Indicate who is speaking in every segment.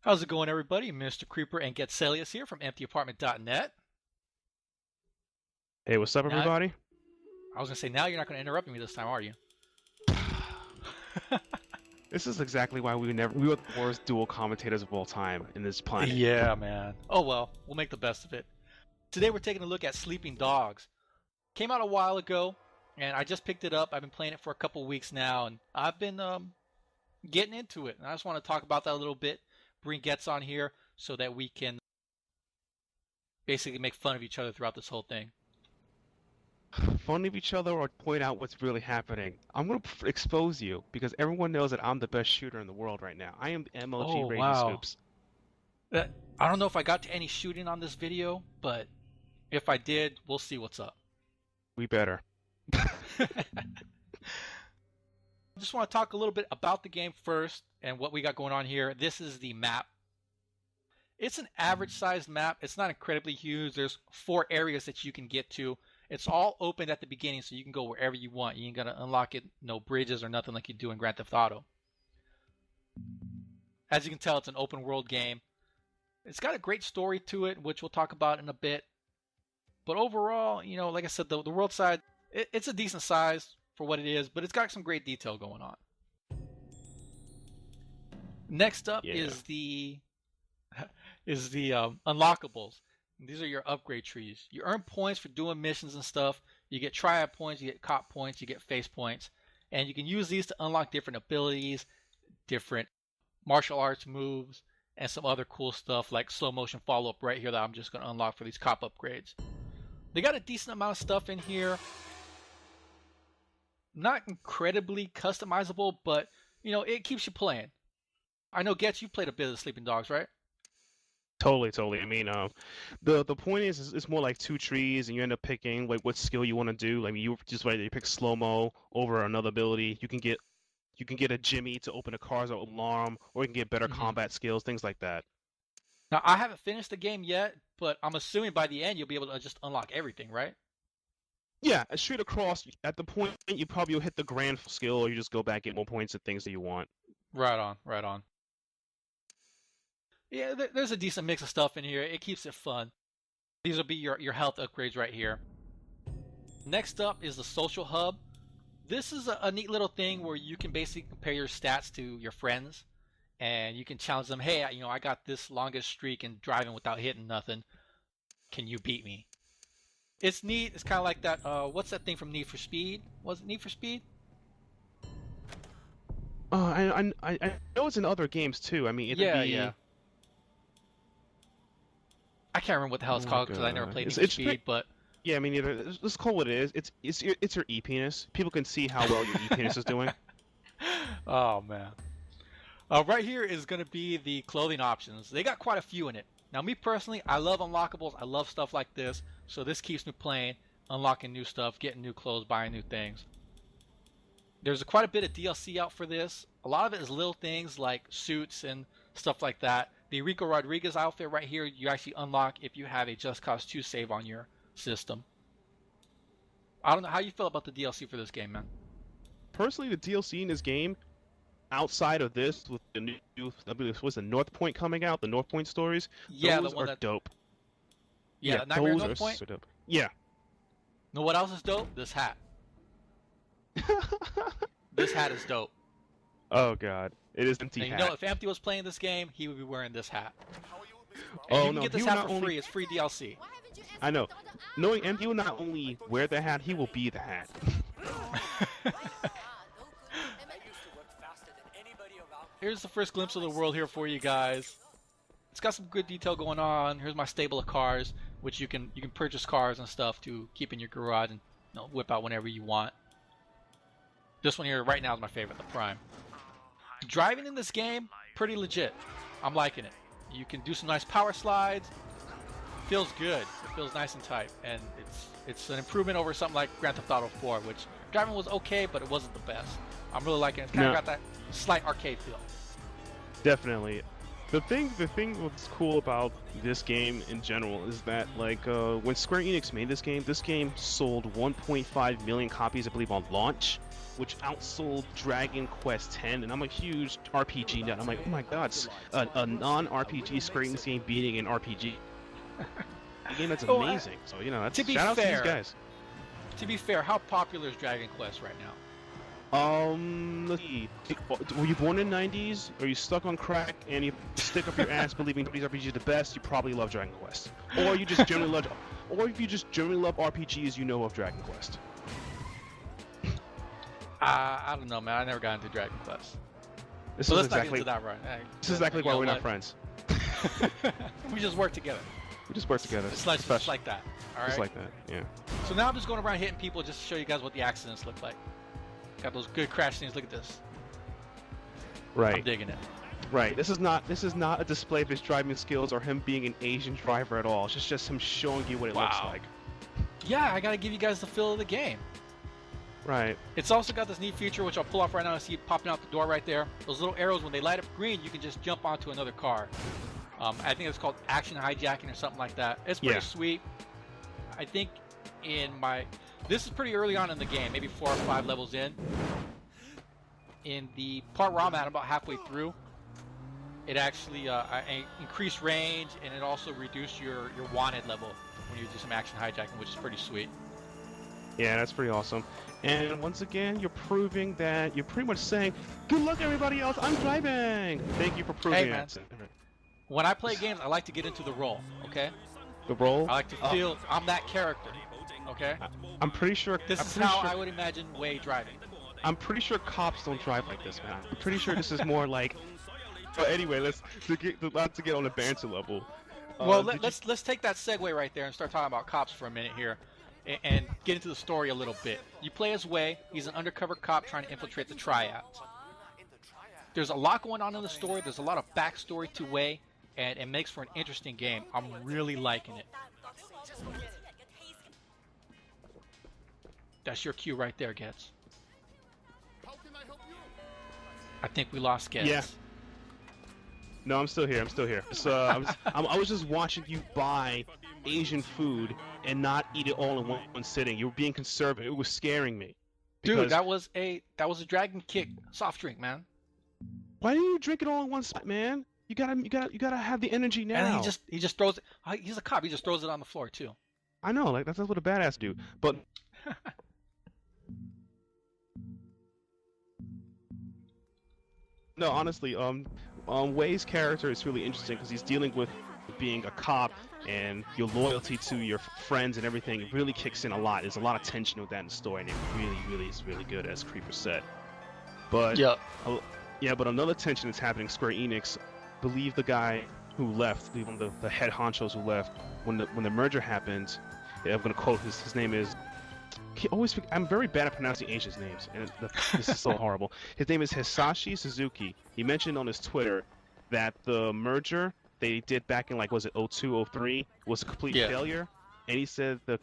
Speaker 1: How's it going, everybody? Mr. Creeper and GetSelious here from EmptyApartment.net.
Speaker 2: Hey, what's up,
Speaker 1: Now,
Speaker 2: everybody?
Speaker 1: I was gonna say, now you're not gonna interrupt me this time, are you?
Speaker 2: This is exactly why we were the worst dual commentators of all time in this planet.
Speaker 1: Yeah, man. Oh well, we'll make the best of it. Today we're taking a look at Sleeping Dogs. Came out a while ago, and I just picked it up. I've been playing it for a couple weeks now, and I've been getting into it. And I just want to talk about that a little bit. Bring Gets on here so that we can basically make fun of each other throughout this whole thing.
Speaker 2: Fun of each other or point out what's really happening. I'm gonna expose you because everyone knows that I'm the best shooter in the world right now. I am the MLG
Speaker 1: Oh
Speaker 2: Raging
Speaker 1: wow.
Speaker 2: Scoops.
Speaker 1: I don't know if I got to any shooting on this video, but if I did, we'll see what's up.
Speaker 2: We better.
Speaker 1: I just want to talk a little bit about the game first and what we got going on here. This is the map. It's an average sized map. It's not incredibly huge. There's 4 areas that you can get to. It's all open at the beginning, so you can go wherever you want. You ain't got to unlock it, no bridges or nothing like you do in Grand Theft Auto. As you can tell, it's an open world game. It's got a great story to it, which we'll talk about in a bit. But overall, like I said, the world side, it's a decent size for what it is, but it's got some great detail going on. Next up is the unlockables. These are your upgrade trees. You earn points for doing missions and stuff. You get triad points, you get cop points, you get face points, and you can use these to unlock different abilities, different martial arts moves, and some other cool stuff like slow motion follow up right here that I'm just going to unlock for these cop upgrades. They got a decent amount of stuff in here. Not incredibly customizable, but it keeps you playing. I know, Getz, you've played a bit of Sleeping Dogs, right?
Speaker 2: Totally. I mean, the point is it's more like 2 trees, and you end up picking like what skill you want to do. I mean, you just you pick slow mo over another ability. You can get a Jimmy to open a car's alarm, or you can get better combat skills, things like that.
Speaker 1: Now, I haven't finished the game yet, but I'm assuming by the end you'll be able to just unlock everything, right?
Speaker 2: Yeah, straight across. At the point you probably will hit the grand skill, or you just go back, get more points and things that you want.
Speaker 1: Right on, right on. Yeah, there's a decent mix of stuff in here. It keeps it fun. These will be your health upgrades right here. Next up is the social hub. This is a neat little thing where you can basically compare your stats to your friends, and you can challenge them. Hey, I got this longest streak in driving without hitting nothing. Can you beat me? It's neat. It's kind of like that. What's that thing from Need for Speed? Was it Need for Speed?
Speaker 2: I know it's in other games too. I mean,
Speaker 1: Yeah. I can't remember what the hell it's called because I never played Need for Speed, but
Speaker 2: yeah, I mean, let's call it what it is. It's your e-penis. People can see how well your e-penis is doing.
Speaker 1: Oh man. Right here is going to be the clothing options. They got quite a few in it. Now, me personally, I love unlockables. I love stuff like this. So this keeps me playing, unlocking new stuff, getting new clothes, buying new things. There's quite a bit of DLC out for this. A lot of it is little things like suits and stuff like that. The Rico Rodriguez outfit right here, you actually unlock if you have a Just Cause 2 save on your system. I don't know how you feel about the DLC for this game, man.
Speaker 2: Personally, the DLC in this game, outside of this, with the new, I believe it was the North Point coming out, the North Point stories,
Speaker 1: yeah,
Speaker 2: those are dope.
Speaker 1: Yeah, Nightmare
Speaker 2: those
Speaker 1: North
Speaker 2: are
Speaker 1: Point?
Speaker 2: so dope. Yeah.
Speaker 1: Know what else is dope? This hat. This hat is dope.
Speaker 2: Oh god, it is empty
Speaker 1: and
Speaker 2: hat.
Speaker 1: If Empty was playing this game, he would be wearing this hat.
Speaker 2: And
Speaker 1: you can get this hat for free. It's free DLC.
Speaker 2: I know. Knowing Empty will not only wear the hat, he will be the hat.
Speaker 1: Here's the first glimpse of the world here for you guys. It's got some good detail going on. Here's my stable of cars, which you can purchase cars and stuff to keep in your garage and whip out whenever you want. This one here right now is my favorite, the Prime. Driving in this game, pretty legit. I'm liking it. You can do some nice power slides. Feels good. It feels nice and tight, and it's an improvement over something like Grand Theft Auto 4, which driving was okay, but it wasn't the best. I'm really liking it. It's kind of got that slight arcade feel.
Speaker 2: Definitely. The thing what's cool about this game in general is that when Square Enix made this game sold 1.5 million copies, I believe, on launch. which outsold Dragon Quest X, and I'm a huge RPG nut. I'm like, oh my god, a non-RPG Square Enix game beating an RPG game, that's
Speaker 1: Oh,
Speaker 2: amazing. So, you know, that's
Speaker 1: to be
Speaker 2: shout out to these
Speaker 1: fair,
Speaker 2: guys.
Speaker 1: how popular is Dragon Quest right now?
Speaker 2: Let's see. Were you born in the 90s? Are you stuck on crack and you stick up your ass believing these RPGs are the best? You probably love Dragon Quest. Or you just generally love, or if you just generally love RPGs, you know of Dragon Quest.
Speaker 1: I don't know, man. I never got into Dragon Quest.
Speaker 2: This
Speaker 1: So
Speaker 2: is
Speaker 1: let's not get
Speaker 2: exactly
Speaker 1: into that right.
Speaker 2: this is exactly why we're not friends.
Speaker 1: We just work together.
Speaker 2: We just work together.
Speaker 1: It's like, just like that. All right.
Speaker 2: Just like that. Yeah.
Speaker 1: So now I'm just going around hitting people just to show you guys what the accidents look like. Got those good crash scenes. Look at this.
Speaker 2: Right.
Speaker 1: I'm digging it.
Speaker 2: Right. This is not a display of his driving skills or him being an Asian driver at all. It's just him showing you what it looks like.
Speaker 1: Yeah, I gotta give you guys the feel of the game.
Speaker 2: Right.
Speaker 1: It's also got this neat feature which I'll pull off right now and see it popping out the door right there. Those little arrows, when they light up green, you can just jump onto another car. I think it's called action hijacking or something like that. It's pretty sweet. I think this is pretty early on in the game, maybe 4 or 5 levels in. In the part where I'm at, about halfway through, it actually increased range, and it also reduced your wanted level when you do some action hijacking, which is pretty sweet.
Speaker 2: Yeah, that's pretty awesome. And once again, you're proving that you're pretty much saying, good luck everybody else, I'm driving! Thank you for proving it.
Speaker 1: When I play games, I like to get into the role, okay?
Speaker 2: The role?
Speaker 1: I like to feel I'm that character, okay?
Speaker 2: I'm pretty sure...
Speaker 1: This is how I would imagine Way driving.
Speaker 2: I'm pretty sure cops don't drive like this, man. I'm pretty sure this is more like... But anyway, let's get on the banter level.
Speaker 1: Well, let's take that segue right there and start talking about cops for a minute here. And get into the story a little bit. You play as Way. He's an undercover cop trying to infiltrate the triads. There's a lot going on in the story. There's a lot of backstory to Way, and it makes for an interesting game. I'm really liking it. That's your cue right there, Gets. I think we lost Gets.
Speaker 2: Yeah. No, I'm still here. I'm still here. So I was just watching you buy Asian food and not eat it all in one sitting. You were being conservative. It was scaring me.
Speaker 1: Dude, that was a Dragon Kick soft drink, man.
Speaker 2: Why didn't you drink it all in one spot, man? You gotta have the energy now.
Speaker 1: And he just throws it. He's a cop. He just throws it on the floor too.
Speaker 2: I know, like that's what a badass do. But no, honestly, Way's character is really interesting because he's dealing with being a cop, and your loyalty to your friends and everything, it really kicks in a lot. There's a lot of tension with that in the story, and it really is really good, as Creeper said. But but another tension that's happening. Square Enix, believe the guy who left, one of the head honchos who left when the merger happened. I'm gonna quote his name is. I'm very bad at pronouncing Asians' names, and this is so horrible. His name is Hisashi Suzuki. He mentioned on his Twitter that the merger they did back in, like, was it 02, 03, was a complete failure, and he said it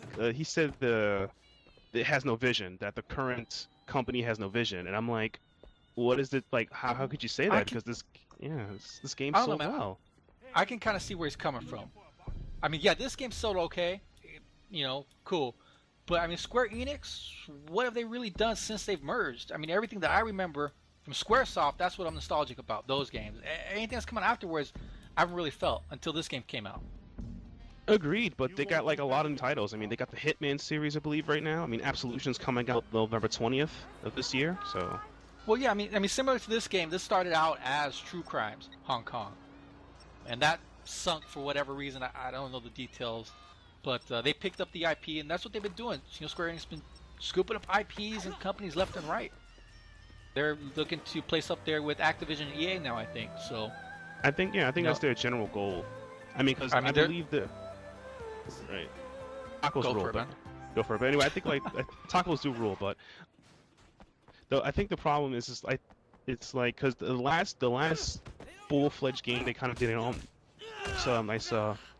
Speaker 2: has no vision, that the current company has no vision, and I'm like, what is it like? How could you say that? Because this game sold well.
Speaker 1: I can kind of see where he's coming from. I mean, yeah, this game sold okay, cool. But I mean, Square Enix, what have they really done since they've merged? I mean, everything that I remember from SquareSoft, that's what I'm nostalgic about, those games. Anything that's coming afterwards, I haven't really felt until this game came out.
Speaker 2: Agreed, but they got like a lot of titles. I mean, they got the Hitman series, I believe, right now. I mean, Absolution's coming out November 20th of this year, so...
Speaker 1: Well, yeah, I mean, similar to this game, this started out as True Crimes Hong Kong. And that sunk for whatever reason. I don't know the details. But they picked up the IP, and that's what they've been doing. Square Enix has been scooping up IPs and companies left and right. They're looking to place up there with Activision and EA now, I think. So,
Speaker 2: I think that's their general goal. I mean, because I believe the right tacos
Speaker 1: go
Speaker 2: rule,
Speaker 1: for it, man.
Speaker 2: Go for it. But anyway, I think like tacos do rule, but though I think the problem is like it's like because the last full-fledged game they kind of did it on. So nice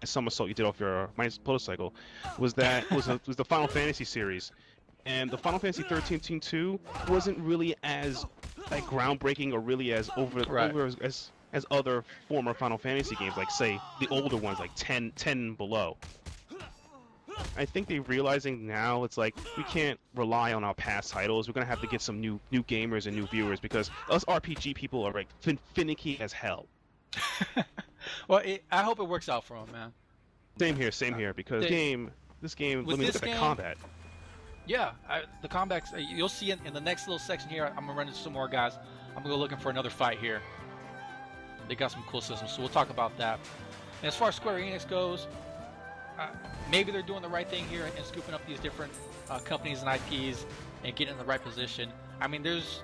Speaker 2: somersault you did off your motorcycle was the Final Fantasy series, and the Final Fantasy 13 Team 2 wasn't really as like groundbreaking or really as over as other former Final Fantasy games, like say the older ones like 10 below. I think they're realizing now it's like we can't rely on our past titles. We're gonna have to get some new gamers and new viewers because us RPG people are like finicky as hell.
Speaker 1: Well, I hope it works out for them, man.
Speaker 2: Same here. Because this game.
Speaker 1: With
Speaker 2: Let me
Speaker 1: this
Speaker 2: look at the
Speaker 1: game,
Speaker 2: combat.
Speaker 1: yeah, the combats, you'll see in the next little section here. I'm gonna run into some more guys. I'm gonna go looking for another fight here. They got some cool systems, so we'll talk about that. And as far as Square Enix goes, maybe they're doing the right thing here and scooping up these different companies and IPs and getting in the right position. I mean, this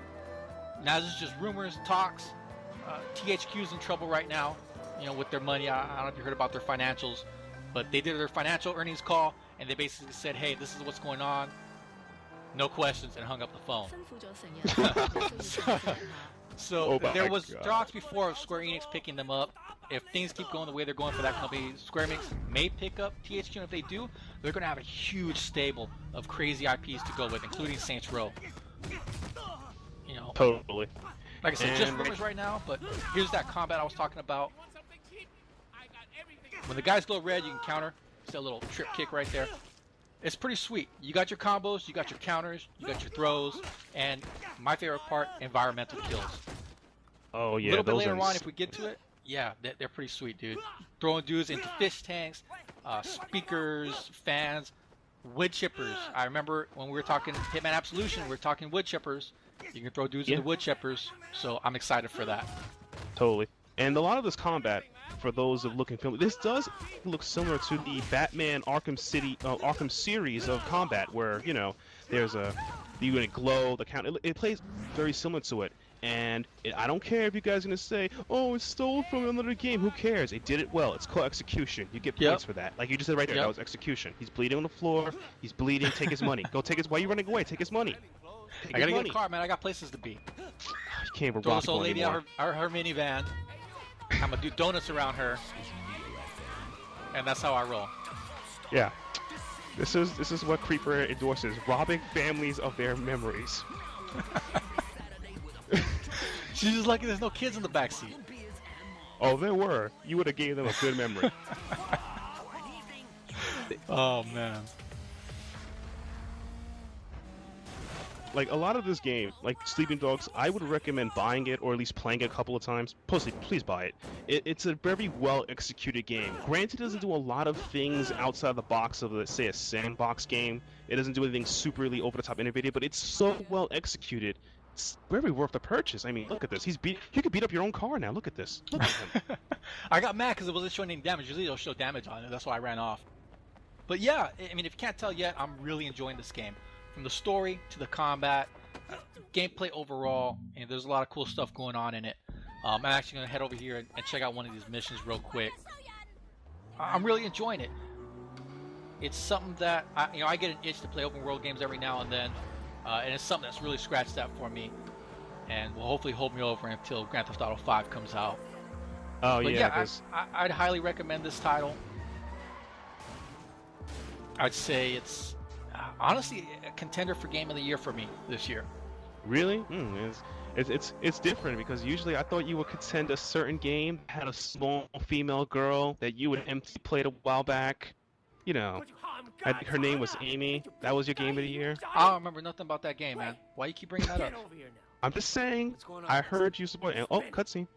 Speaker 1: is just rumors, talks. THQ's in trouble right now, with their money. I don't know if you heard about their financials, but they did their financial earnings call and they basically said, "Hey, this is what's going on. No questions," and hung up the phone. So there was talks before of Square Enix picking them up. If things keep going the way they're going for that company, Square Enix may pick up THQ, and if they do, they're going to have a huge stable of crazy IPs to go with, including Saints Row.
Speaker 2: Totally.
Speaker 1: Like I said, just rumors right now, but here's that combat I was talking about. When the guys glow red, you can counter. It's that little trip kick right there. It's pretty sweet. You got your combos, you got your counters, you got your throws, and my favorite part, environmental kills.
Speaker 2: Oh yeah,
Speaker 1: a little bit later on, if we get to it, yeah, they're pretty sweet, dude. Throwing dudes into fish tanks, speakers, fans, wood chippers. I remember when we were talking Hitman Absolution, we were talking wood chippers. You can throw dudes into wood chippers, so I'm excited for that.
Speaker 2: Totally. And a lot of this combat, for those of looking film, this does look similar to the Batman Arkham series of combat, where there's you gonna glow the count. It plays very similar to it. And I don't care if you guys are gonna say, "Oh, it's stole from another game." Who cares? It did it well. It's called execution. You get points for that. Like you just said right there, that was execution. He's bleeding on the floor. He's bleeding. Take his money. Go take his. Why are you running away? Take his money.
Speaker 1: I gotta get a car, man. I got places to be.
Speaker 2: You can't
Speaker 1: throw this old lady out her minivan. I'm gonna do donuts around her, and that's how I roll.
Speaker 2: Yeah, this is what Creeper endorses: robbing families of their memories.
Speaker 1: She's just lucky there's no kids in the backseat.
Speaker 2: Oh, there were. You would have gave them a good memory.
Speaker 1: Oh man.
Speaker 2: Like a lot of this game, like Sleeping Dogs, I would recommend buying it or at least playing it a couple of times. Please buy it. It's a very well executed game. Granted, it doesn't do a lot of things outside the box of, let's say, a sandbox game. It doesn't do anything superly over the top innovative, but it's so well executed. It's very worth the purchase. I mean, look at this. You could beat up your own car now. Look at this. Look at him.
Speaker 1: I got mad because it wasn't showing any damage. Usually it'll show damage on it. That's why I ran off. But yeah, I mean, if you can't tell yet, I'm really enjoying this game. From the story to the combat, gameplay overall, and there's a lot of cool stuff going on in it. I'm actually going to head over here and check out one of these missions real quick. I'm really enjoying it. It's something that I get an itch to play open world games every now and then, and it's something that's really scratched that for me, and will hopefully hold me over until Grand Theft Auto 5 comes out.
Speaker 2: Oh
Speaker 1: but
Speaker 2: yeah,
Speaker 1: I'd highly recommend this title. I'd say it's honestly a contender for Game of the Year for me this year.
Speaker 2: Really? It's different because usually I thought you would contend a certain game that had a small female girl that you and MT played a while back. I think her name was Amy. That was your Game of the Year.
Speaker 1: I don't remember nothing about that game, man. Why you keep bringing that up?
Speaker 2: I'm just saying. I heard you support. Oh, cutscene.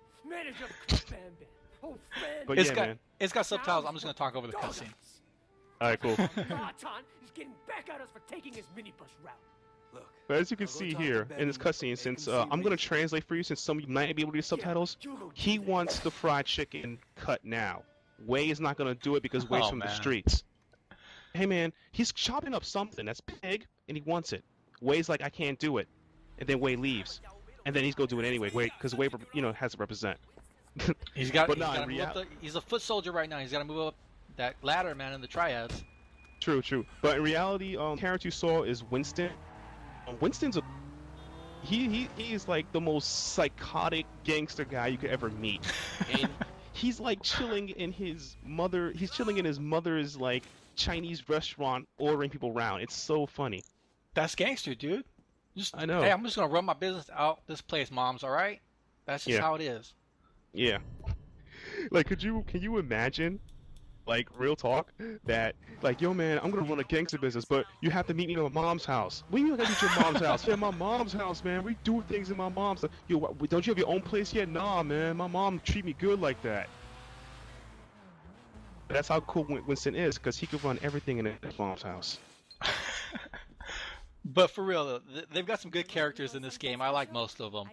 Speaker 2: But yeah, man.
Speaker 1: It's got subtitles. I'm just gonna talk over the cutscene.
Speaker 2: All right, cool.
Speaker 3: He's getting back at us for taking his minibus route. Look,
Speaker 2: but as you can see here in this cutscene, since I'm gonna translate for you, since some of you might be able to read subtitles, he wants the fried chicken cut now. Wei is not gonna do it because Wei's from the streets. Hey man, he's chopping up something that's pig, and he wants it. Wei's like, I can't do it, and then Wei leaves, and then he's gonna do it anyway. Because Wei, has to represent.
Speaker 1: He's a foot soldier right now. He's got to move up that ladder, man, in the triads.
Speaker 2: True. But in reality, the character you saw is Winston. Winston's he's like the most psychotic gangster guy you could ever meet, and he's like chilling in his mother's like Chinese restaurant, ordering people around. It's so funny.
Speaker 1: That's gangster, dude.
Speaker 2: I know.
Speaker 1: Hey, I'm just gonna run my business out this place, moms. All right. That's just how it is.
Speaker 2: Yeah. Like, can you imagine? like real talk, that like, yo man, I'm gonna run a gangster business, but you have to meet me at my mom's house. When you gotta meet your mom's house? Yeah, my mom's house, man. We do things in my mom's house. Yo, don't you have your own place yet? Nah, man. My mom treat me good like that. That's how cool Winston is, because he could run everything in his mom's house.
Speaker 1: But for real, though, they've got some good characters in this game. I like most of them.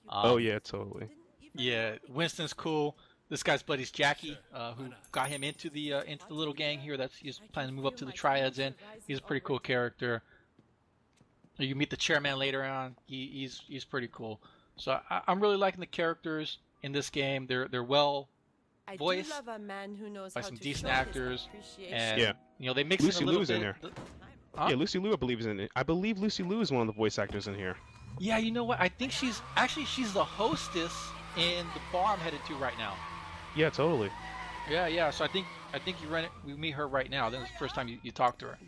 Speaker 2: Oh yeah, totally.
Speaker 1: Yeah, Winston's cool. This guy's buddy's Jackie, who got him into the little gang here. He's planning to move up to the Triads in. He's a pretty cool character. You meet the chairman later on. He's pretty cool. So I'm really liking the characters in this game. They're well voiced by some decent actors, and
Speaker 2: yeah,
Speaker 1: you know, they mix
Speaker 2: Lucy
Speaker 1: in a little
Speaker 2: Liu's
Speaker 1: bit.
Speaker 2: in there.
Speaker 1: Huh?
Speaker 2: Yeah, Lucy Liu, I believe, is in it. I believe Lucy Liu is one of the voice actors in here.
Speaker 1: Yeah, you know what? I think she's the hostess in the bar I'm headed to right now.
Speaker 2: Yeah, totally.
Speaker 1: Yeah. So I think we meet her right now. That's the first time you talk to her.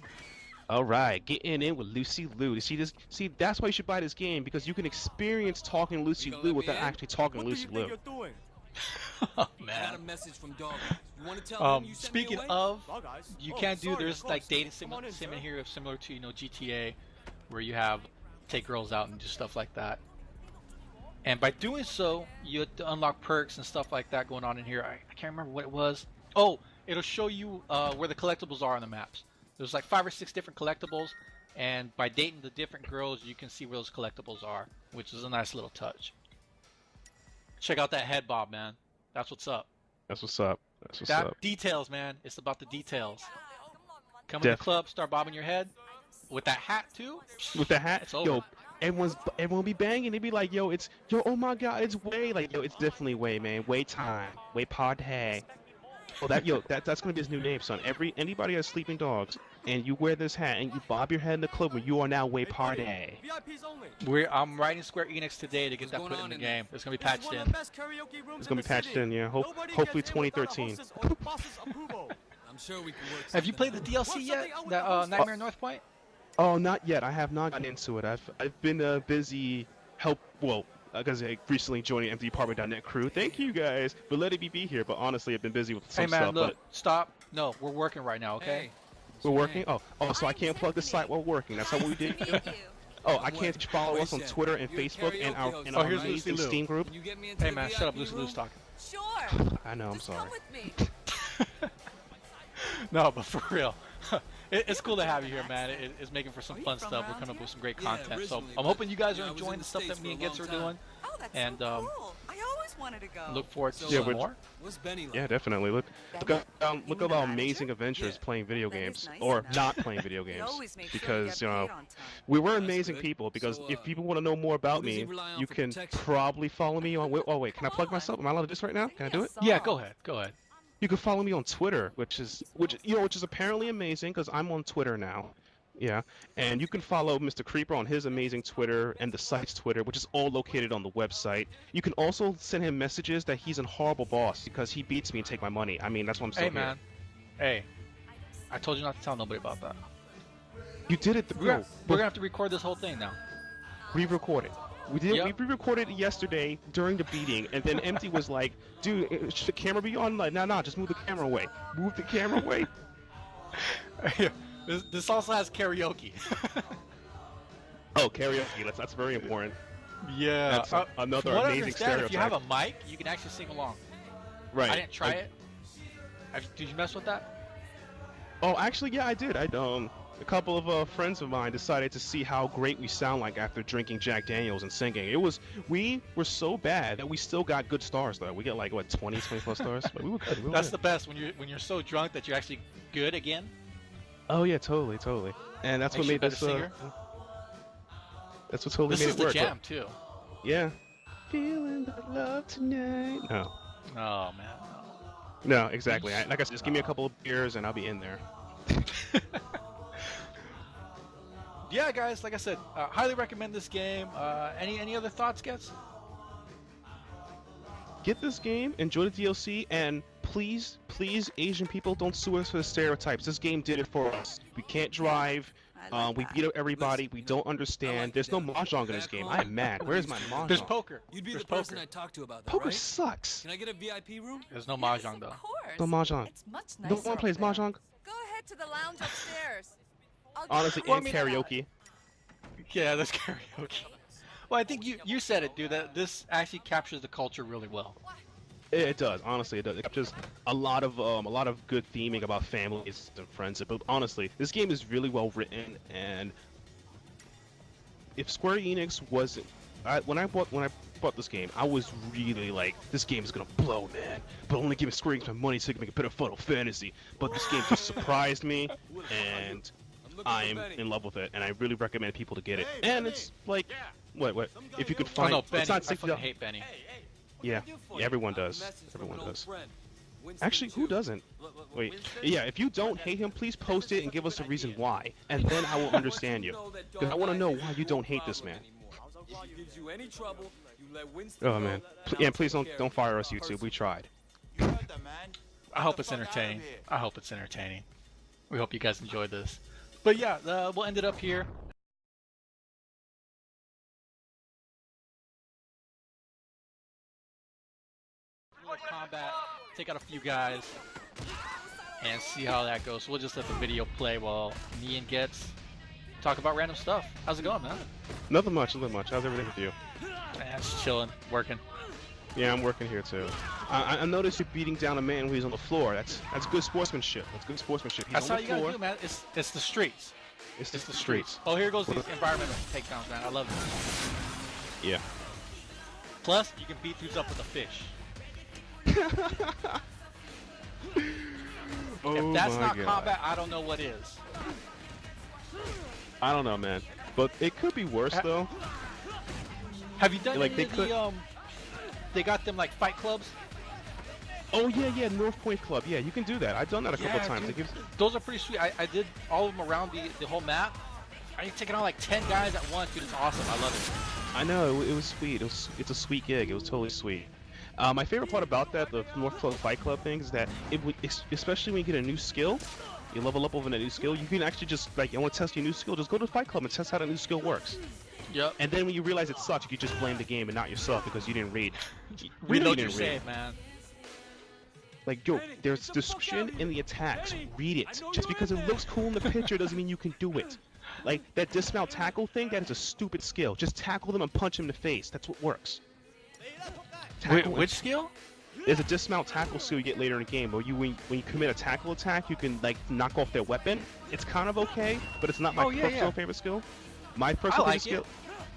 Speaker 2: All right, getting in with Lucy Liu. See this? See, that's why you should buy this game, because you can experience talking Lucy Liu without actually talking Lucy Liu.
Speaker 1: Oh man. Speaking of, you can't do. There's like dating sim in here, similar to GTA, where you have take girls out and do stuff like that. And by doing so, you have to unlock perks and stuff like that going on in here. I can't remember what it was. Oh, it'll show you where the collectibles are on the maps. There's like 5 or 6 different collectibles, and by dating the different girls, you can see where those collectibles are, which is a nice little touch. Check out that head bob, man. That's what's up.
Speaker 2: That's what's up. That's what's up.
Speaker 1: Details, man. It's about the details. Come in the club, start bobbing your head. With that hat, too?
Speaker 2: With the hat?
Speaker 1: It's over.
Speaker 2: Yo, everyone be banging. They be like, yo, oh my god, it's Way. Like, yo, it's definitely Way, man. Way time. Way pod hey. Oh, that's gonna be his new name, son. Anybody has sleeping dogs, and you wear this hat and you bob your head in the club, you are now Way party.
Speaker 1: I'm writing Square Enix today to get that put in the game. It's gonna be patched in.
Speaker 2: It's gonna be patched in, yeah. Hopefully 2013.
Speaker 3: I'm sure we can work.
Speaker 1: Have you played the DLC yet? That Nightmare North Point?
Speaker 2: Oh, not yet. I have not gotten into it. I've been busy because I recently joined the MDDepartment.net crew. Thank you guys for letting me be here, but honestly, I've been busy with some stuff.
Speaker 1: Hey man, look, stop. No, we're working right now, okay?
Speaker 3: Hey,
Speaker 2: we're working? Oh, so I can't plug the site while working. That's how we did. Oh, I can't follow us on Twitter and Facebook and our
Speaker 1: here's Lucy Liu.
Speaker 2: Steam group.
Speaker 1: Hey man, shut up, Lucy Liu's talking.
Speaker 4: Sure.
Speaker 2: I know, I'm sorry.
Speaker 1: No, but for real. It's cool to have you here, man. It's making for some fun stuff. We're coming up with some great content. So I'm hoping you guys are enjoying the stuff that me and Getz are doing.
Speaker 4: Oh, that's
Speaker 1: and
Speaker 4: so cool. I always wanted to go.
Speaker 1: Look forward to
Speaker 2: Yeah,
Speaker 1: some more.
Speaker 3: What's Benny like?
Speaker 2: Yeah, definitely. Look at our amazing adventures playing video games, or not playing video games, because we were amazing people. Because if people want to know more about me, you can probably follow me on. Oh wait, can I plug myself? Am I allowed to do this right now? Can I do it?
Speaker 1: Yeah, go ahead. Go ahead.
Speaker 2: You can follow me on Twitter, which is apparently amazing, because I'm on Twitter now. Yeah, and you can follow Mr. Creeper on his amazing Twitter and the site's Twitter, which is all located on the website. You can also send him messages that he's a horrible boss because he beats me and take my money. I mean, that's what I'm saying.
Speaker 1: Hey man, hey, I told you not to tell nobody about that.
Speaker 2: You did it.
Speaker 1: We're gonna have to record this whole thing now.
Speaker 2: Re-record it. We did.
Speaker 1: Yep.
Speaker 2: We re-recorded it yesterday during the beating, and then Empty was like, "Dude, should the camera be on?" Like, nah, just move the camera away. Move the camera away.
Speaker 1: This also has karaoke.
Speaker 2: Oh, karaoke. That's very important.
Speaker 1: Yeah.
Speaker 2: That's another amazing stereotype.
Speaker 1: If you have a mic, you can actually sing along.
Speaker 2: Right.
Speaker 1: I didn't try it. Did you mess with that?
Speaker 2: Oh, actually, yeah, I did. A couple of friends of mine decided to see how great we sound like after drinking Jack Daniels and singing. We were so bad that we still got good stars though. We get like what 20 plus stars. But we were good.
Speaker 1: That's the best when you're so drunk that you're actually good again.
Speaker 2: Oh yeah, totally. And that's what made this. That's what totally made it work.
Speaker 1: This is the jam too.
Speaker 2: Yeah. Feeling the love tonight. No.
Speaker 1: Oh man.
Speaker 2: No, exactly. Like I said, just give me a couple of beers and I'll be in there.
Speaker 1: Yeah, guys. Like I said, highly recommend this game. Any other thoughts, Getz?
Speaker 2: Get this game, enjoy the DLC, and please, Asian people, don't sue us for the stereotypes. This game did it for us. We can't drive. We beat up everybody. We don't understand. There's no mahjong in this game. I am mad. Where's my mahjong?
Speaker 1: There's poker.
Speaker 3: You'd be
Speaker 1: There's
Speaker 3: the person
Speaker 1: poker.
Speaker 3: I talk to about that,
Speaker 2: Poker
Speaker 3: right?
Speaker 2: sucks.
Speaker 3: Can I get a VIP room?
Speaker 1: There's no mahjong though.
Speaker 4: Of course.
Speaker 2: The mahjong.
Speaker 4: It's much
Speaker 2: No
Speaker 4: nicer
Speaker 2: one plays
Speaker 4: up there.
Speaker 2: mahjong.
Speaker 4: Go ahead to the lounge upstairs.
Speaker 2: Honestly,
Speaker 1: Well, I
Speaker 2: and
Speaker 1: mean-
Speaker 2: karaoke.
Speaker 1: Yeah, that's karaoke. Well, I think you said it, dude. That this actually captures the culture really well.
Speaker 2: It does. Honestly, it does. It captures a lot of good theming about families and friends. But honestly, this game is really well written. And if Square Enix wasn't, when I bought this game, I was really like, this game is gonna blow, man. But only give Square Enix my money so they can make a better Final Fantasy. But this game just surprised me, and I'm in love with it. And I really recommend people to get it. And it's like, what? If you could
Speaker 1: Oh
Speaker 2: find,
Speaker 1: no, Benny!
Speaker 2: it's
Speaker 1: I
Speaker 2: not
Speaker 1: fucking
Speaker 2: $60.
Speaker 1: hate Benny.
Speaker 2: Yeah, everyone does. Everyone does. Actually, who doesn't? Wait, yeah, if you don't hate him, please post it and give us a reason why, and then I will understand you. Because I want to know why you don't hate this man. Oh man, yeah, please don't fire us, YouTube. We tried.
Speaker 1: I hope it's entertaining. I hope it's entertaining. We hope you guys enjoyed this. But yeah, we'll end it up here. Combat, take out a few guys, and see how that goes. So we'll just let the video play while me and Gets talk about random stuff. How's it going, man?
Speaker 2: Nothing much. How's everything with you?
Speaker 1: Man, just chilling, working.
Speaker 2: Yeah, I'm working here too. I noticed you're beating down a man when he's on the floor. That's good sportsmanship. That's good sportsmanship. He's
Speaker 1: That's how
Speaker 2: on the
Speaker 1: you
Speaker 2: floor.
Speaker 1: gotta do, man. It's the streets.
Speaker 2: It's
Speaker 1: the streets. Oh, here goes these environmental takedowns, man. I love it.
Speaker 2: Yeah.
Speaker 1: Plus, you can beat dudes up with a fish.
Speaker 2: Oh
Speaker 1: If that's
Speaker 2: my
Speaker 1: not
Speaker 2: God.
Speaker 1: combat, I don't know what is.
Speaker 2: I don't know, man. But it could be worse though.
Speaker 1: Have you done
Speaker 2: Like,
Speaker 1: any
Speaker 2: they
Speaker 1: of
Speaker 2: could-
Speaker 1: the they got them like fight clubs?
Speaker 2: Oh yeah, North Point Club. Yeah, you can do that. I've done that a couple
Speaker 1: Yeah,
Speaker 2: times.
Speaker 1: dude.
Speaker 2: It gives...
Speaker 1: Those are pretty sweet. I did all of them around the whole map. I taking on like 10 guys at once, dude. It's awesome. I love it.
Speaker 2: I know, it was sweet. It's a sweet gig. It was totally sweet. My favorite part about that, the North Club Fight Club thing, is that especially when you get a new skill, you level up over that new skill, you can actually just, like, you want to test your new skill, just go to the Fight Club and test how that new skill works.
Speaker 1: Yep.
Speaker 2: And then when you realize it sucks, you can just blame the game and not yourself because you didn't read.
Speaker 1: Reload
Speaker 2: you
Speaker 1: your
Speaker 2: didn't read.
Speaker 1: save, man.
Speaker 2: Like, yo, there's description in the attacks. Read it. Just because it looks cool in the picture doesn't mean you can do it. Like, that dismount tackle thing, that is a stupid skill. Just tackle them and punch them in the face. That's what works.
Speaker 1: Wait,
Speaker 2: Tackle
Speaker 1: which skill?
Speaker 2: There's a dismount tackle skill you get later in the game, where when you commit a tackle attack, you can like knock off their weapon. It's kind of okay, but it's not my personal favorite skill. My personal
Speaker 1: like
Speaker 2: favorite skill.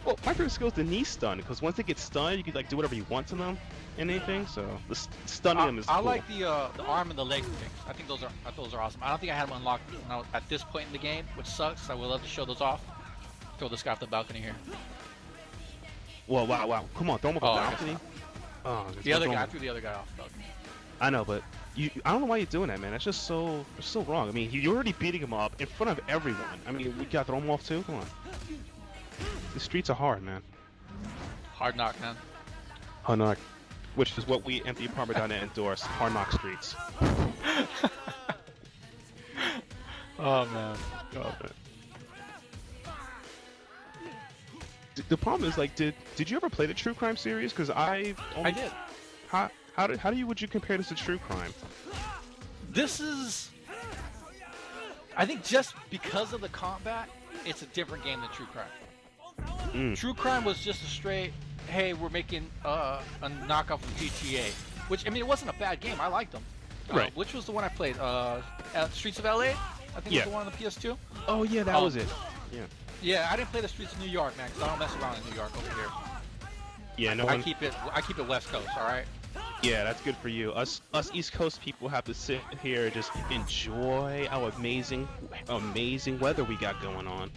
Speaker 2: Well, my favorite skill is the knee stun, because once they get stunned, you can like do whatever you want to them and anything. So the stunning them is cool.
Speaker 1: I like the arm and the leg things. I think those are awesome. I don't think I had them unlocked at this point in the game, which sucks. I would love to show those off. Throw this guy off the balcony here.
Speaker 2: Well, wow. Come on, throw him off the balcony. Oh,
Speaker 1: the other guy. I threw the other guy off the balcony.
Speaker 2: I know, but I don't know why you're doing that, man. That's just so wrong. I mean, you're already beating him up in front of everyone. I mean, we gotta throw him off too. Come on. The streets are hard, man.
Speaker 1: Hard knock, man.
Speaker 2: Hard knock, which is what we empty apartment.net endorse. Hard knock streets.
Speaker 1: Oh man.
Speaker 2: Oh, man. The problem is, like, did you ever play the True Crime series? Because I
Speaker 1: did.
Speaker 2: Would you compare this to True Crime?
Speaker 1: This is, I think, just because of the combat, it's a different game than True Crime. True Crime was just a straight, hey, we're making a knockoff of GTA, which, I mean, it wasn't a bad game. I liked them.
Speaker 2: Right.
Speaker 1: Which was the one I played? Streets of LA? I think it was the one on the PS2.
Speaker 2: Oh yeah, that was it. Yeah.
Speaker 1: Yeah, I didn't play the Streets of New York, man, because I don't mess around in New York over here.
Speaker 2: Yeah, no
Speaker 1: I
Speaker 2: one...
Speaker 1: keep it West Coast, all right?
Speaker 2: Yeah, that's good for you. Us East Coast people have to sit here and just enjoy our amazing weather we got going on.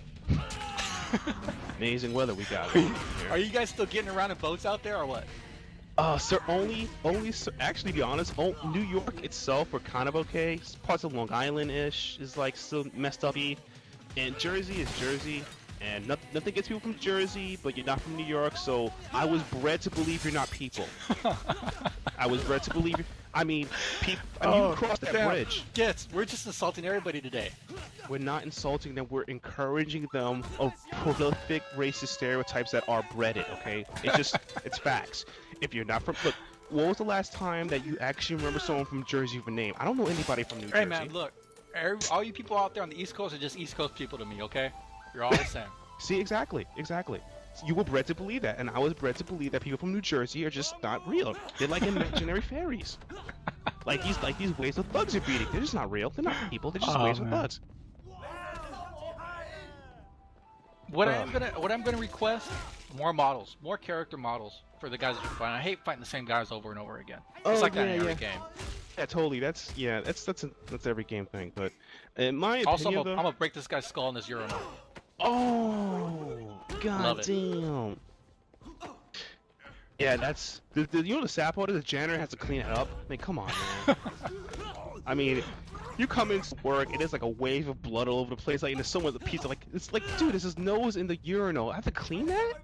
Speaker 2: Amazing weather we got going on here.
Speaker 1: Are you guys still getting around in boats out there, or what?
Speaker 2: Sir, actually, to be honest, New York itself, we're kind of okay. Parts of Long Island-ish is like still messed up-y. And Jersey is Jersey, and nothing gets people from Jersey, but you're not from New York, so I was bred to believe you're not people. I was bred to believe I mean, you crossed that bridge.
Speaker 1: We're just insulting everybody today.
Speaker 2: We're not insulting them, we're encouraging them of prolific racist stereotypes that are breaded, okay? It's facts. If you're not from, look, what was the last time that you actually remember someone from Jersey with a name? I don't know anybody from New Jersey.
Speaker 1: Hey man, look, all you people out there on the East Coast are just East Coast people to me, okay? You're all the same.
Speaker 2: See, exactly. You were bred to believe that, and I was bred to believe that people from New Jersey are just not real. They're like imaginary fairies. Like these waves of thugs are beating. They're just not real. They're not people. They're just waves of thugs.
Speaker 1: What I'm gonna request, more models, more character models for the guys that you fight. I hate fighting the same guys over and over again. It's like that in every game.
Speaker 2: Yeah, totally. That's every game thing. But in my opinion,
Speaker 1: also, I'm gonna break this guy's skull in this urinal.
Speaker 2: Oh, god damn. Yeah, that's you know the sad part is the janitor has to clean it up. I mean, come on, man. I mean, you come into work and there's like a wave of blood all over the place. Like, and there's someone with a pizza. Like, it's like, dude, there's his nose in the urinal. I have to clean that.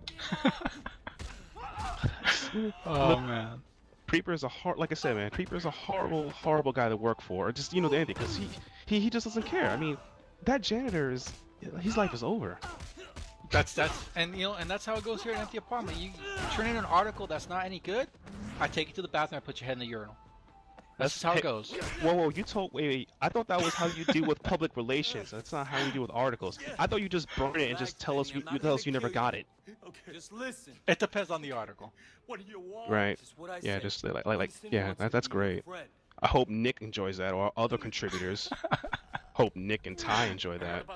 Speaker 1: Oh man.
Speaker 2: Creeper is like I said, man. Creeper is a horrible guy to work for. Just the ending, because he just doesn't care. I mean, that janitor his life is over.
Speaker 1: And that's how it goes here at Empty Apartment. You turn in an article that's not any good, I take you to the bathroom, I put your head in the urinal. That's just how it goes.
Speaker 2: Whoa, wait, I thought that was how you deal with public relations. That's not how we deal with articles. I thought you just burn it and just tell us you never got it.
Speaker 3: Okay, just listen.
Speaker 1: It depends on the article.
Speaker 3: What do you want?
Speaker 2: Right.
Speaker 3: Just what I
Speaker 2: Yeah,
Speaker 3: said.
Speaker 2: just that's great. I hope Nick enjoys that, or other contributors. Hope Nick and Ty enjoy that.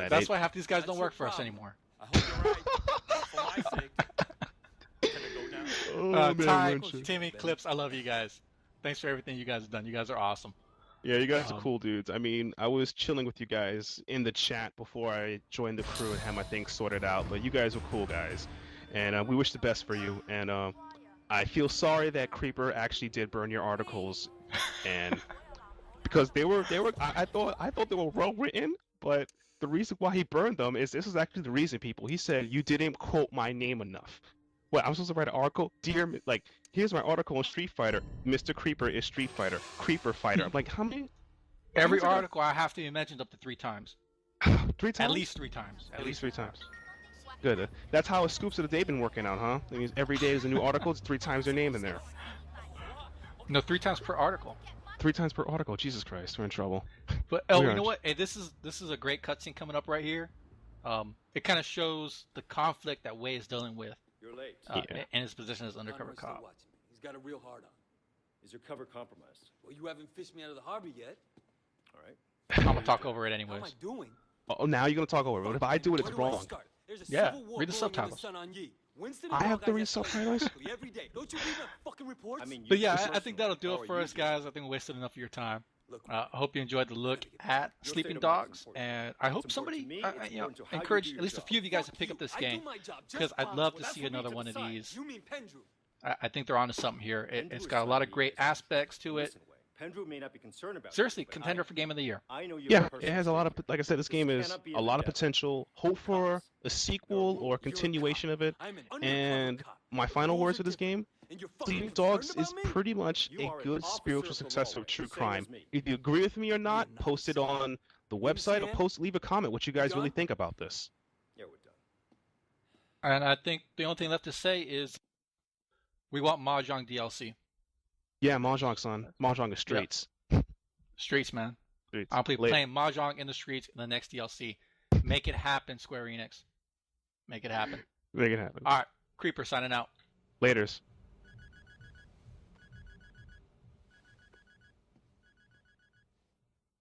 Speaker 1: That's why half these guys don't work for us anymore.
Speaker 3: I hope you're right. For my sake. Can I go now?
Speaker 1: Ty, Timmy, Clips, I love you guys. Thanks for everything you guys have done. You guys are awesome.
Speaker 2: Yeah, you guys are cool dudes. I mean, I was chilling with you guys in the chat before I joined the crew and had my things sorted out, but you guys are cool guys. And we wish the best for you. And I feel sorry that Creeper actually did burn your articles, and because I thought they were well written, but the reason why he burned them is this is actually the reason, people. He said you didn't quote my name enough. What, I'm supposed to write an article? Here's my article on Street Fighter. Mr. Creeper is Street Fighter. Creeper Fighter. I'm like, how many?
Speaker 1: Every article I have to be mentioned up to 3 times.
Speaker 2: 3 times?
Speaker 1: At least 3 times.
Speaker 2: At least 3 times. Good. That's how Scoops of the Day been working out, huh? That means every day there's a new article. It's 3 times their name in there.
Speaker 1: No, 3 times per article.
Speaker 2: 3 times per article. Jesus Christ, we're in trouble.
Speaker 1: But you know what? Hey, this is a great cutscene coming up right here. It kind of shows the conflict that Wei is dealing with.
Speaker 3: You're late.
Speaker 1: In his position as undercover cop.
Speaker 3: He's got a real hard on.
Speaker 5: Is your cover compromised?
Speaker 3: Well, you haven't fished me out of the harbor yet.
Speaker 5: All right.
Speaker 1: I'm gonna talk over it
Speaker 3: How
Speaker 1: anyways.
Speaker 3: am I doing?
Speaker 2: Oh, now you're gonna talk over it. But if I do it, it's wrong.
Speaker 1: Yeah, read the subtitles.
Speaker 2: I have to read subtitles?
Speaker 3: Every day. Don't you read my fucking reports?
Speaker 5: I mean,
Speaker 1: But yeah, I think that'll do it for us, guys. I think we wasted enough of your time. I hope you enjoyed the look at Sleeping Dogs, and I hope somebody, encourage at least a few of you guys to pick up this game, because I'd love to see another one of these. I think they're onto something here. It's got a lot of great aspects to it.
Speaker 5: Pendrew may not be concerned about
Speaker 1: Seriously,
Speaker 5: it, but
Speaker 1: contender for Game of the Year.
Speaker 5: I know you
Speaker 2: Yeah, it has a lot of, like I said, this game is a lot of potential. Hope for a sequel or a continuation of it. And my final words for this game, Sleeping Dogs is pretty much a good spiritual successor of true crime. If you agree with me or not, post it on the website or leave a comment what you guys really think about this.
Speaker 5: Yeah, we're done.
Speaker 1: And I think the only thing left to say is we want Mahjong DLC.
Speaker 2: Yeah, Mahjong, son. Mahjong is streets.
Speaker 1: Streets, man.
Speaker 2: Streets.
Speaker 1: I'll be playing Mahjong in the streets in the next DLC. Make it happen, Square Enix. Make it happen.
Speaker 2: Make it happen.
Speaker 1: All right, Creeper signing out.
Speaker 2: Laters.